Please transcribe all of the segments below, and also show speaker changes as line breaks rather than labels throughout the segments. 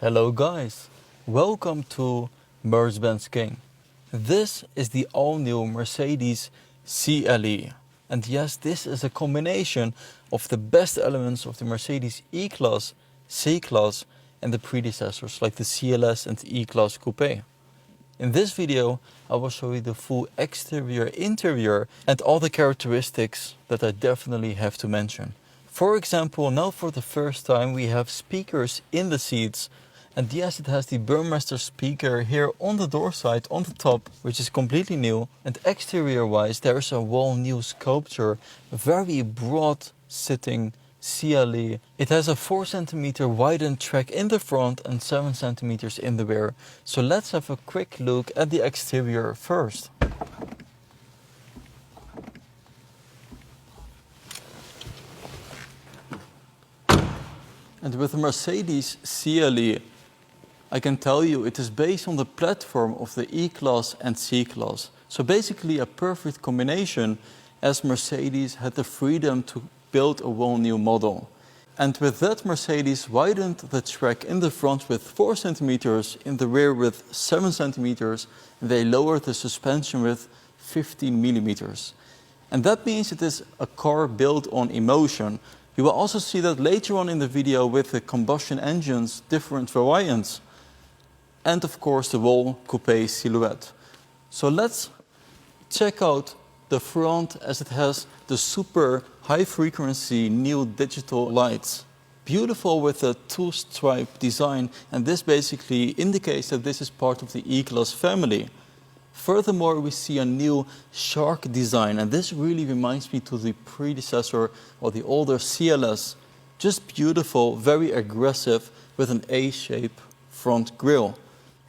Hello guys, welcome to Mercedes-Benz King. This is the all-new Mercedes CLE. And yes, this is a combination of the best elements of the Mercedes E-Class, C-Class and the predecessors like the CLS and E-Class Coupe. In this video, I will show you the full exterior, interior and all the characteristics that I definitely have to mention. For example, now for the first time we have speakers in the seats. And yes, it has the Burmester speaker here on the door side, on the top, which is completely new. And exterior wise, there's a whole new sculpture, a very broad sitting CLE. It has a 4 cm widened track in the front and 7 cm in the rear. So let's have a quick look at the exterior first. And with the Mercedes CLE, I can tell you it is based on the platform of the E-Class and C-Class. So basically a perfect combination, as Mercedes had the freedom to build a whole new model. And with that, Mercedes widened the track in the front with 4 cm, in the rear with 7 cm, and they lowered the suspension with 15 mm. And that means it is a car built on emotion. You will also see that later on in the video with the combustion engines, different variants. And of course the whole coupe silhouette. So let's check out the front, as it has the super high frequency new digital lights. Beautiful with a two-stripe design, and this basically indicates that this is part of the E-Class family. Furthermore, we see a new shark design, and this really reminds me to the predecessor or the older CLS. Just beautiful, very aggressive with an A-shape front grille.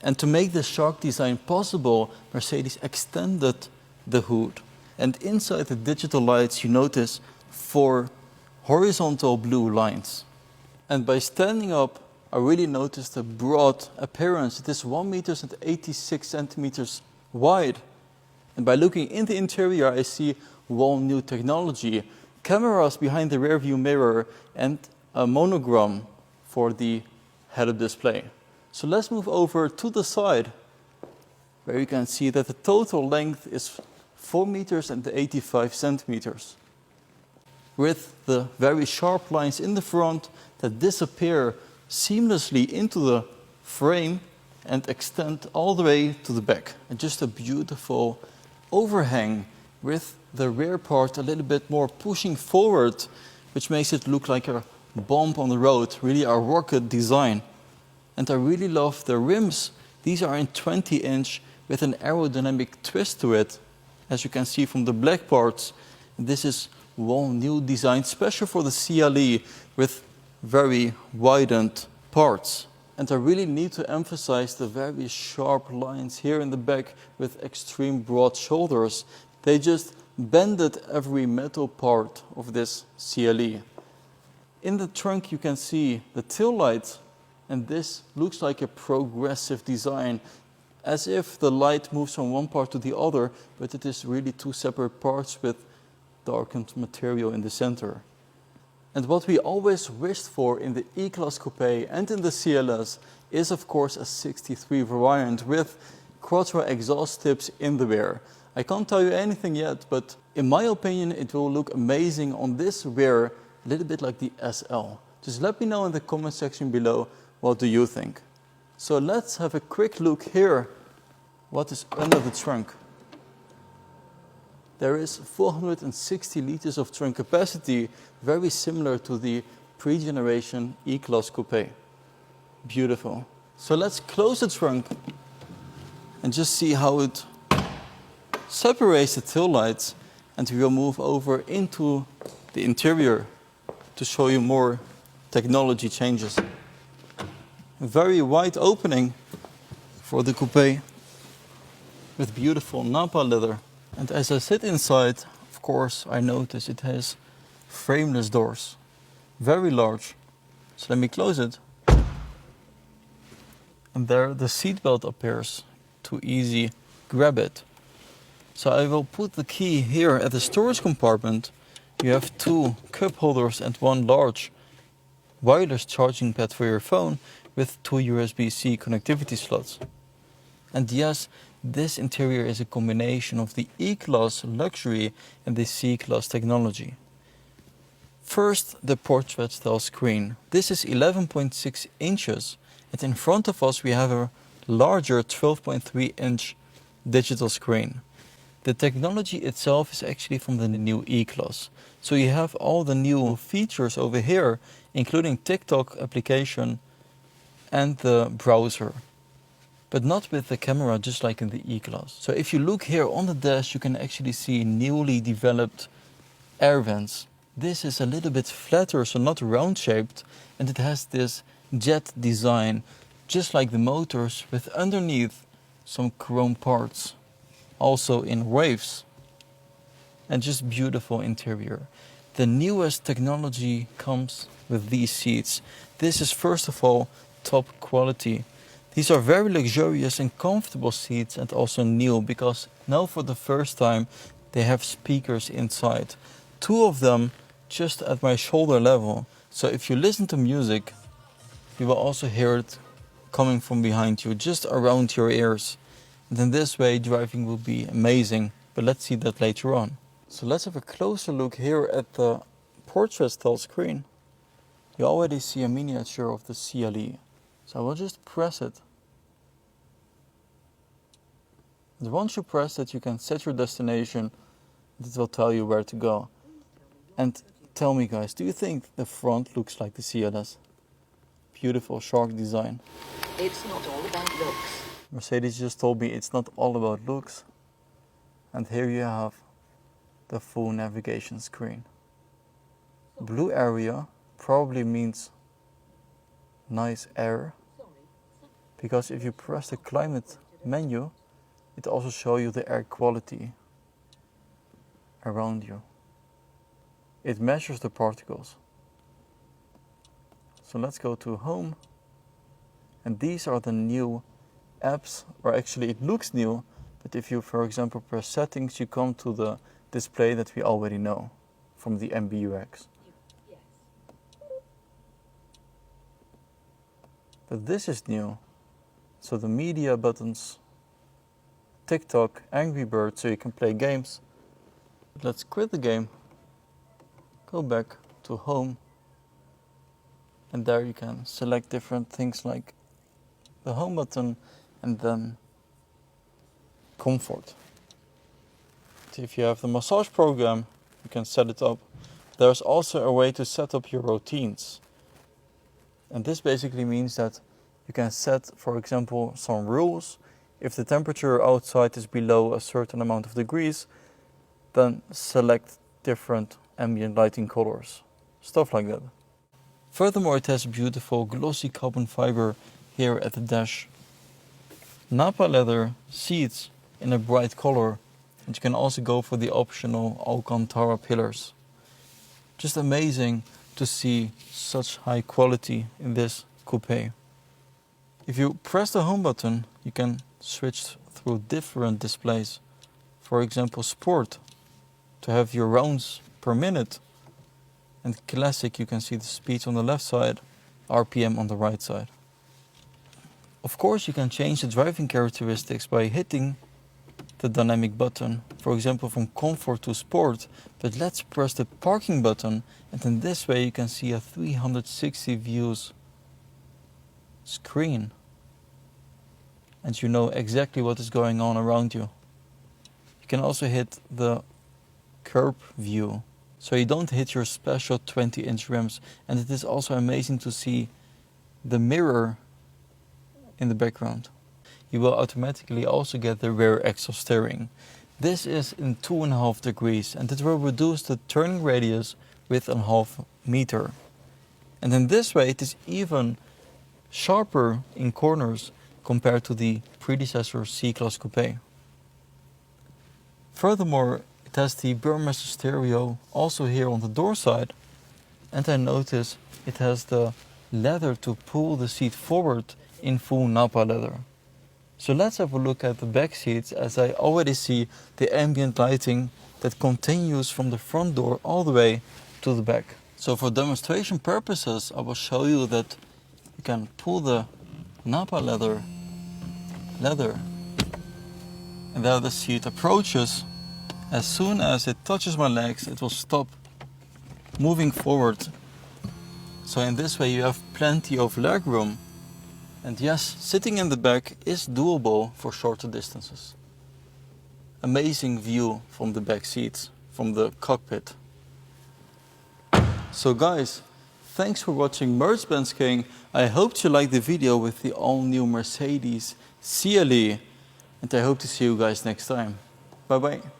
And to make the shark design possible, Mercedes extended the hood. And inside the digital lights you notice 4 horizontal blue lines. And by standing up, I really noticed the broad appearance. It is 1.86 meters wide. And by looking in the interior, I see whole new technology. Cameras behind the rear view mirror and a monogram for the head-up display. So let's move over to the side, where you can see that the total length is 4.85 meters. With the very sharp lines in the front that disappear seamlessly into the frame and extend all the way to the back. And just a beautiful overhang with the rear part a little bit more pushing forward, which makes it look like a bump on the road, really a rocket design. And I really love the rims. These are in 20-inch with an aerodynamic twist to it, as you can see from the black parts. This is one new design, special for the CLE, with very widened parts. And I really need to emphasize the very sharp lines here in the back with extreme broad shoulders. They just bended every metal part of this CLE. In the trunk you can see the tail lights. And this looks like a progressive design, as if the light moves from one part to the other, but it is really 2 separate parts with darkened material in the center. And what we always wished for in the E-Class Coupe and in the CLS is of course a 63 variant with quattro exhaust tips in the rear. I can't tell you anything yet, but in my opinion it will look amazing on this rear, a little bit like the SL. Just let me know in the comment section below, what do you think? So let's have a quick look here. What is under the trunk? There is 460 liters of trunk capacity, very similar to the pre-generation E-Class Coupe. Beautiful. So let's close the trunk and just see how it separates the tail lights, and we will move over into the interior to show you more technology changes. A very wide opening for the coupe with beautiful Napa leather. And as I sit inside, of course, I notice it has frameless doors, very large. So let me close it. And there the seatbelt appears to easy grab it. So I will put the key here at the storage compartment. You have 2 cup holders and 1 large wireless charging pad for your phone, with 2 USB-C connectivity slots. And yes, this interior is a combination of the E-Class luxury and the C-Class technology. First, the portrait style screen. This is 11.6 inches, and in front of us we have a larger 12.3 inch digital screen. The technology itself is actually from the new E-Class. So you have all the new features over here, including TikTok application and the browser, but not with the camera, just like in the E-Class. So if you look here on the dash, you can actually see newly developed air vents. This is a little bit flatter, so not round shaped, and it has this jet design, just like the motors, with underneath some chrome parts, also in waves, and just beautiful interior. The newest technology comes with these seats. This is first of all top quality. These are very luxurious and comfortable seats, and also new because now for the first time they have speakers inside. 2 of them just at my shoulder level. So if you listen to music, you will also hear it coming from behind you, just around your ears. And in this way driving will be amazing, but let's see that later on. So let's have a closer look here at the portrait style screen. You already see a miniature of the CLE. So I will just press it. And once you press it, you can set your destination. It will tell you where to go. And tell me guys, do you think the front looks like the CLS? Beautiful shark design.
It's not all about looks.
Mercedes just told me it's not all about looks. And here you have the full navigation screen. Blue area probably means nice air, because if you press the climate menu, it also shows you the air quality around you. It measures the particles. So let's go to home, and these are the new apps, or actually it looks new, but if you, for example, press settings, you come to the display that we already know from the MBUX. But this is new. So the media buttons, TikTok, Angry Birds, so you can play games. Let's quit the game, go back to home, and there you can select different things like the home button and then comfort. If you have the massage program, you can set it up. There's also a way to set up your routines. And this basically means that you can set, for example, some rules. If the temperature outside is below a certain amount of degrees, then select different ambient lighting colors. Stuff like that. Furthermore, it has beautiful glossy carbon fiber here at the dash. Napa leather seats in a bright color, and you can also go for the optional Alcantara pillars. Just amazing to see such high quality in this coupe. If you press the home button, you can switch through different displays. For example, sport, to have your rounds per minute. And classic, you can see the speeds on the left side, RPM on the right side. Of course, you can change the driving characteristics by hitting the dynamic button, for example from comfort to sport, but let's press the parking button, and in this way you can see a 360 views screen, and you know exactly what is going on around you. You can also hit the curb view, so you don't hit your special 20-inch rims, and it is also amazing to see the mirror in the background. You will automatically also get the rear axle steering. This is in 2.5 degrees, and it will reduce the turning radius with 0.5 meter. And in this way it is even sharper in corners compared to the predecessor C-Class coupe. Furthermore, it has the Burmester stereo also here on the door side, and I notice it has the leather to pull the seat forward in full Napa leather. So let's have a look at the back seats, as I already see the ambient lighting that continues from the front door all the way to the back. So for demonstration purposes, I will show you that You can pull the Napa leather, and there the seat approaches. As soon as it touches my legs, it will stop moving forward. So in this way you have plenty of leg room. And yes, sitting in the back is doable for shorter distances. Amazing view from the back seats, from the cockpit. So guys, thanks for watching Mercedes-Benz King. I hope you liked the video with the all-new Mercedes CLE. And I hope to see you guys next time. Bye bye.